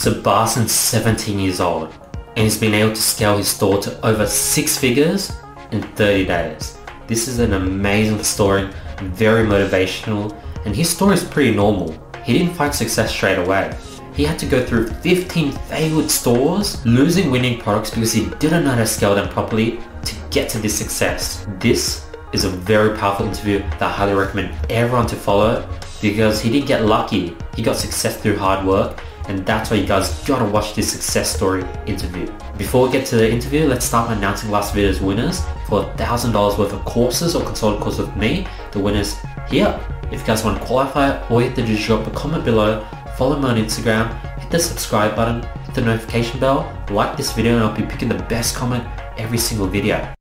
So Barsin's 17 years old and he's been able to scale his store to over 6 figures in 30 days. This is an amazing story, very motivational, and his story is pretty normal. He didn't find success straight away. He had to go through 15 failed stores, losing winning products because he didn't know how to scale them properly to get to this success. This is a very powerful interview that I highly recommend everyone to follow because he didn't get lucky. He got success through hard work, and that's why you guys gotta watch this success story interview. Before we get to the interview, let's start by announcing last video's winners for $1,000 worth of courses or consulting course with me. The winners here. If you guys want to qualify, all you have to do is drop a comment below, follow me on Instagram, hit the subscribe button, hit the notification bell, like this video, and I'll be picking the best comment every single video.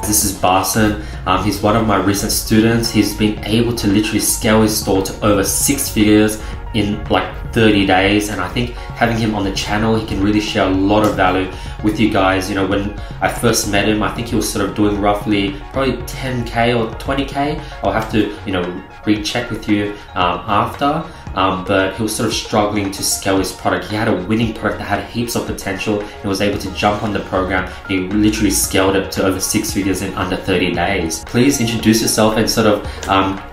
This is Barsin. He's one of my recent students. He's been able to literally scale his store to over 6 figures in like 30 days, and I think having him on the channel, he can really share a lot of value with you guys. You know, when I first met him, I think he was sort of doing roughly probably 10k or 20k. I'll have to, you know, recheck with you after. But he was sort of struggling to scale his product. He had a winning product that had heaps of potential and was able to jump on the program. He literally scaled it to over 6 figures in under 30 days. Please introduce yourself and sort of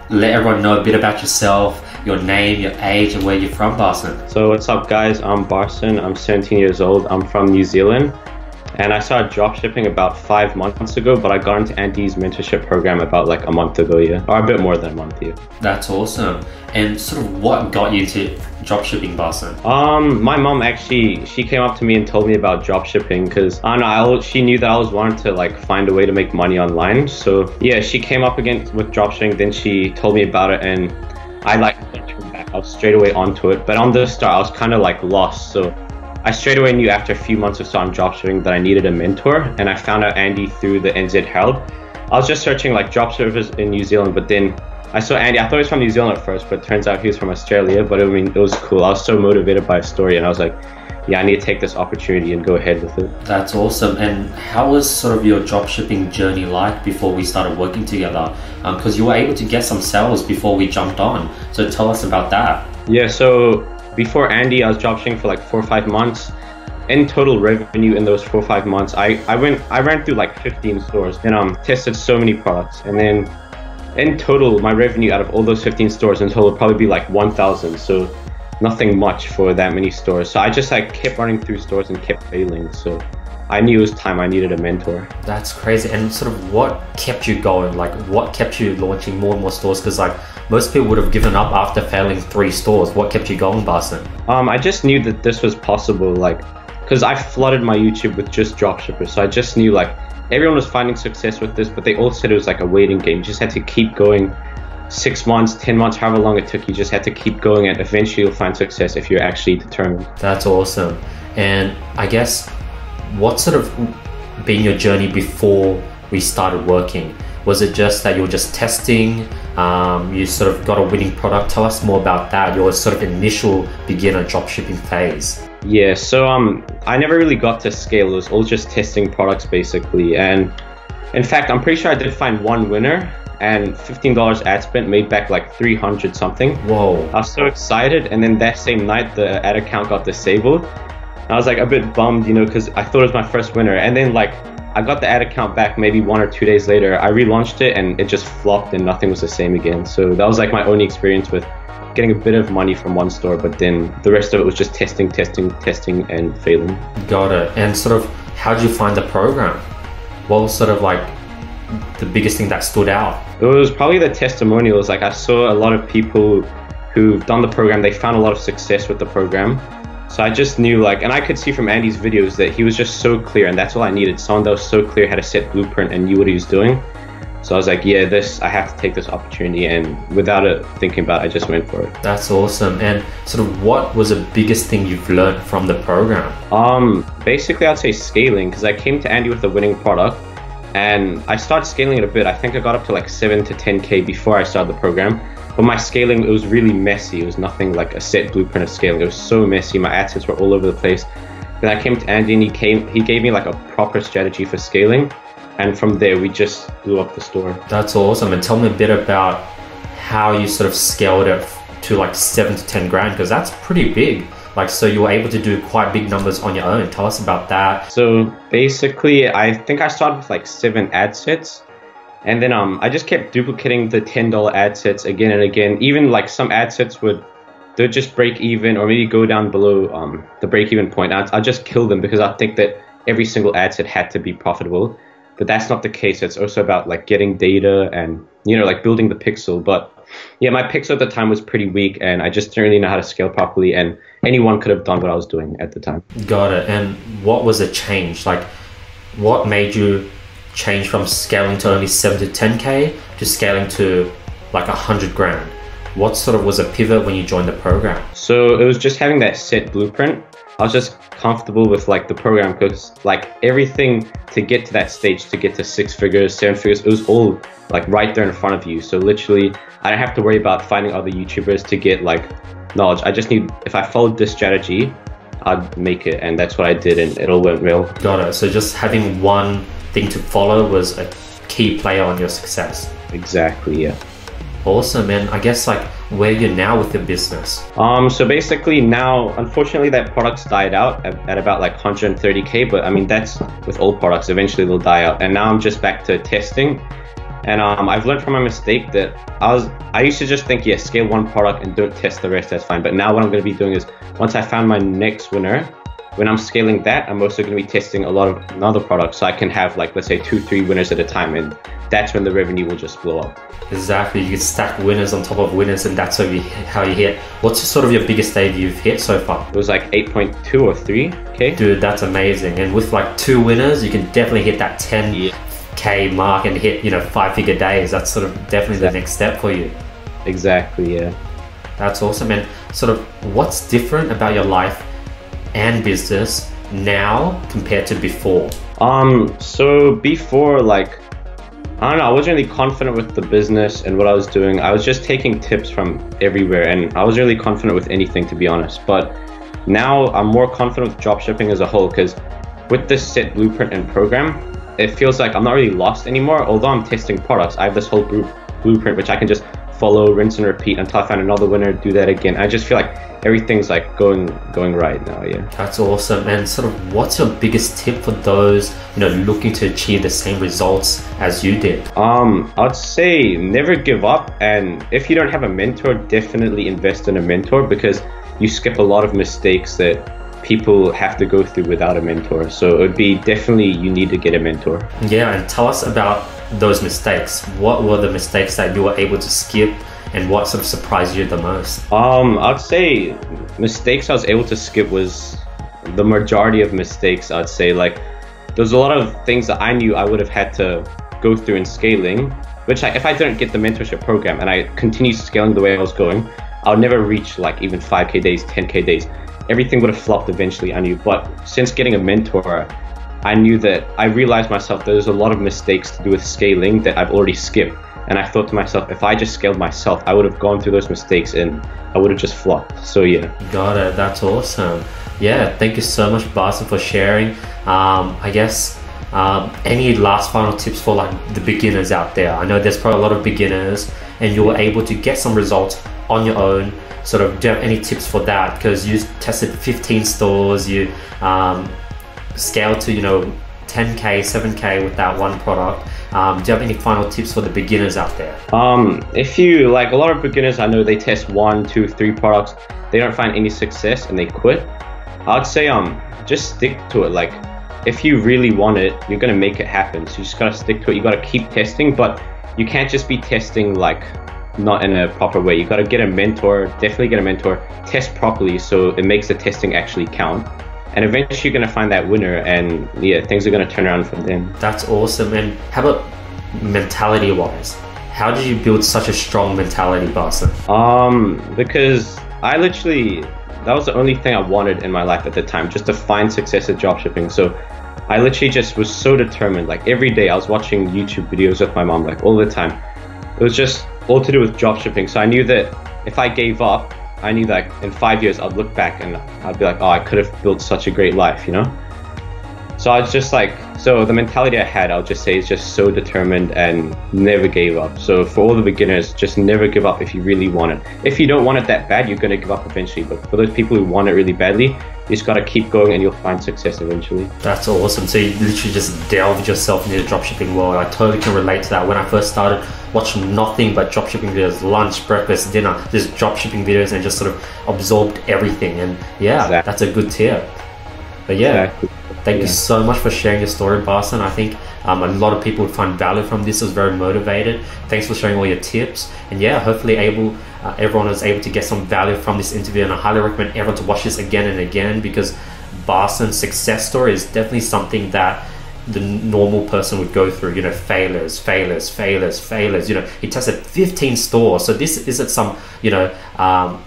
let everyone know a bit about yourself, your name, your age, and where you're from, Barsin. So what's up guys, I'm Barsin, I'm 17 years old, I'm from New Zealand. And I started dropshipping about 5 months ago, but I got into Andy's mentorship program about like a month ago, yeah. Or a bit more than a month, yeah. That's awesome. And sort of what got you to dropshipping, Barsin? My mom actually, she came up to me and told me about dropshipping because I don't know, she knew that I was wanting to like find a way to make money online. So yeah, she came up again with dropshipping, then she told me about it and I like turned back. I was straight away onto it. But on the start, I was kind of like lost. So I straight away knew after a few months of starting dropshipping that I needed a mentor, and I found out Andy through the NZ Herald. I was just searching like dropshippers in New Zealand, but then I saw Andy. I thought he was from New Zealand at first, but it turns out he was from Australia. But I mean, it was cool. I was so motivated by his story, and I was like, yeah, I need to take this opportunity and go ahead with it. That's awesome. And how was sort of your dropshipping journey like before we started working together? Because you were able to get some sales before we jumped on. So tell us about that. Yeah, so before Andy, I was dropshipping for like 4 or 5 months. In total revenue in those 4 or 5 months, I ran through like 15 stores and tested so many products. And then in total, my revenue out of all those 15 stores in total would probably be like 1,000. So nothing much for that many stores. So I just like kept running through stores and kept failing. So I knew it was time I needed a mentor. That's crazy. And sort of what kept you going? Like what kept you launching more and more stores? Because like most people would have given up after failing 3 stores. What kept you going, Barsin? I just knew that this was possible, like, because I flooded my YouTube with just dropshippers. So I just knew like everyone was finding success with this, but they all said it was like a waiting game. You just had to keep going 6 months, 10 months, however long it took. You just had to keep going and eventually you'll find success if you're actually determined. That's awesome. And I guess what sort of been your journey before we started working? Was it just that you were just testing? You sort of got a winning product? Tell us more about that, your sort of initial beginner dropshipping phase. Yeah, so I never really got to scale. It was all just testing products basically. And in fact, I'm pretty sure I did find one winner and $15 ad spent made back like 300 something. Whoa. I was so excited, and then that same night the ad account got disabled. I was like a bit bummed, you know, because I thought it was my first winner. And then like I got the ad account back maybe 1 or 2 days later. I relaunched it and it just flopped and nothing was the same again. So that was like my only experience with getting a bit of money from one store, but then the rest of it was just testing and failing. Got it. And sort of how did you find the program? What was sort of like the biggest thing that stood out? It was probably the testimonials. Like I saw a lot of people who've done the program, they found a lot of success with the program. So I just knew like, and I could see from Andy's videos that he was just so clear, and that's all I needed. Someone that was so clear, had a set blueprint and knew what he was doing. So I was like, yeah, I have to take this opportunity, and without it thinking about it, I just went for it. That's awesome. And sort of what was the biggest thing you've learned from the program? Basically I'd say scaling, because I came to Andy with a winning product and I started scaling it a bit. I think I got up to like 7 to 10K before I started the program. But my scaling, it was really messy. It was nothing like a set blueprint of scaling. It was so messy. My ad sets were all over the place. Then I came to Andy and he gave me like a proper strategy for scaling. And from there, we just blew up the store. That's awesome. And tell me a bit about how you sort of scaled it to like 7 to 10 grand, because that's pretty big. Like, so you were able to do quite big numbers on your own. Tell us about that. So basically, I think I started with like 7 ad sets. And then I just kept duplicating the $10 ad sets again and again. Even like some ad sets they'd just break even or maybe go down below the break even point. I'd just kill them because I think that every single ad set had to be profitable. But that's not the case. It's also about like getting data and, you know, like building the pixel. But yeah, my pixel at the time was pretty weak and I just didn't really know how to scale properly, and anyone could have done what I was doing at the time. Got it. And what was the change? Like, what made you change from scaling to only 7 to 10K to scaling to like 100 grand? What sort of was a pivot when you joined the program? So it was just having that set blueprint. I was just comfortable with like the program because like everything to get to that stage, to get to 6 figures, 7 figures, it was all like right there in front of you. So literally I don't have to worry about finding other YouTubers to get like knowledge. I just need, if I followed this strategy, I'd make it, and that's what I did, and it all went well. Got it. So just having one thing to follow was a key player on your success. Exactly, yeah. Awesome. And I guess like where you're now with the business. So basically now, unfortunately, that product's died out at about like 130K, but I mean, that's with all products, eventually they'll die out. And now I'm just back to testing. And I've learned from my mistake that I used to just think, yeah, scale one product and don't test the rest, that's fine. But now what I'm going to be doing is, once I found my next winner, when I'm scaling that, I'm also going to be testing a lot of another products, so I can have like, let's say 2-3 winners at a time, and that's when the revenue will just blow up. Exactly. You can stack winners on top of winners, and that's how you hit. What's sort of your biggest stage you've hit so far? It was like 8.2 or 3K. Dude, that's amazing. And with like 2 winners, you can definitely hit that 10K mark and hit, you know, 5-figure days. That's sort of definitely the next step for you. Exactly, yeah. That's awesome. And sort of what's different about your life and business now compared to before? So before, like, I don't know, I wasn't really confident with the business and what I was doing. I was just taking tips from everywhere, and I was really confident with anything, to be honest. But now I'm more confident with dropshipping as a whole, because with this set blueprint and program, it feels like I'm not really lost anymore. Although I'm testing products, I have this whole blueprint which I can just follow, rinse and repeat until I find another winner, do that again. I just feel like everything's like going right now, yeah. That's awesome. And sort of what's your biggest tip for those, you know, looking to achieve the same results as you did? I'd say never give up, and if you don't have a mentor, definitely invest in a mentor, because you skip a lot of mistakes that people have to go through without a mentor. So it would be definitely, you need to get a mentor. Yeah, and tell us about those mistakes. What were the mistakes that you were able to skip, and what sort of surprised you the most? I'd say mistakes I was able to skip was the majority of mistakes. I'd say like there's a lot of things that I knew I would have had to go through in scaling, which if I didn't get the mentorship program and I continued scaling the way I was going, I would never reach like even 5K days, 10K days. Everything would have flopped eventually, I knew. But since getting a mentor, I knew that I realized myself there's a lot of mistakes to do with scaling that I've already skipped. And I thought to myself, if I just scaled myself, I would have gone through those mistakes and I would have just flopped. So yeah. Got it. That's awesome. Yeah, thank you so much, Barsin, for sharing. I guess any last final tips for like the beginners out there? I know there's probably a lot of beginners and you were able to get some results on your own. Sort of, do you have any tips for that? Because you tested 15 stores, you scaled to, you know, 10K, 7K with that one product. Do you have any final tips for the beginners out there? If you, like a lot of beginners, I know they test 1, 2, 3 products, they don't find any success and they quit. I'd say just stick to it. Like if you really want it, you're gonna make it happen. So you just gotta stick to it. You gotta keep testing, but you can't just be testing like not in a proper way. You gotta get a mentor, definitely get a mentor, test properly so it makes the testing actually count. And eventually you're going to find that winner, and yeah, things are going to turn around from then. That's awesome. And how about mentality wise? How did you build such a strong mentality, Barsin? Because that was the only thing I wanted in my life at the time, just to find success at dropshipping. So I literally just was so determined. Like every day I was watching YouTube videos with my mom, like all the time. It was just all to do with dropshipping. So I knew that if I gave up, I knew that in 5 years I'd look back and I'd be like, oh, I could have built such a great life, you know? So I was just like, so the mentality I had, I'll just say, is just so determined and never gave up. So for all the beginners, just never give up if you really want it. If you don't want it that bad, you're going to give up eventually. But for those people who want it really badly, you just got to keep going and you'll find success eventually. That's awesome. So you literally just delved yourself into the dropshipping world. I totally can relate to that. When I first started watching nothing but dropshipping videos, lunch, breakfast, dinner, just dropshipping videos, and just sort of absorbed everything. And yeah, exactly. That's a good tip. But yeah, exactly. Thank you so much for sharing your story, Barsin. I think a lot of people would find value from this. It was very motivated. Thanks for sharing all your tips. And yeah, hopefully everyone was able to get some value from this interview. And I highly recommend everyone to watch this again and again, because Barsin's success story is definitely something that the normal person would go through. You know, failures. You know, he tested 15 stores. So this isn't some, you know,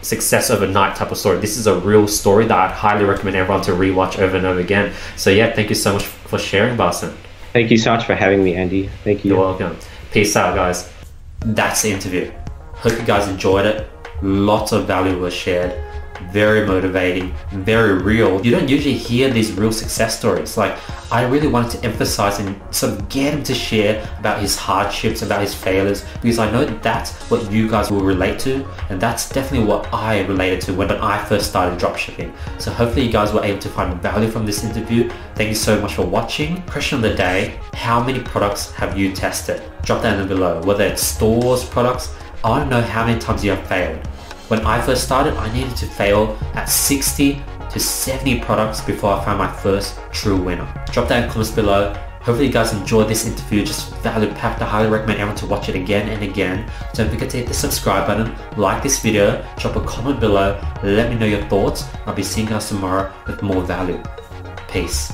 success overnight type of story. This is a real story that I'd highly recommend everyone to rewatch over and over again. So yeah, thank you so much for sharing, Barsin. Thank you so much for having me, Andy. Thank you. You're welcome. Peace out, guys. That's the interview. Hope you guys enjoyed it. Lots of value was shared. Very motivating, very real. You don't usually hear these real success stories. Like, I really wanted to emphasize and sort of get him to share about his hardships, about his failures, because I know that's what you guys will relate to, and that's definitely what I related to when I first started dropshipping. So hopefully you guys were able to find value from this interview. Thank you so much for watching. Question of the day: how many products have you tested? Drop that in below. Whether it's stores, products, I want to know how many times you have failed. When I first started, I needed to fail at 60 to 70 products before I found my first true winner. Drop that in the comments below. Hopefully you guys enjoyed this interview, just value packed. I highly recommend everyone to watch it again and again. Don't forget to hit the subscribe button, like this video, drop a comment below, let me know your thoughts. I'll be seeing you guys tomorrow with more value. Peace.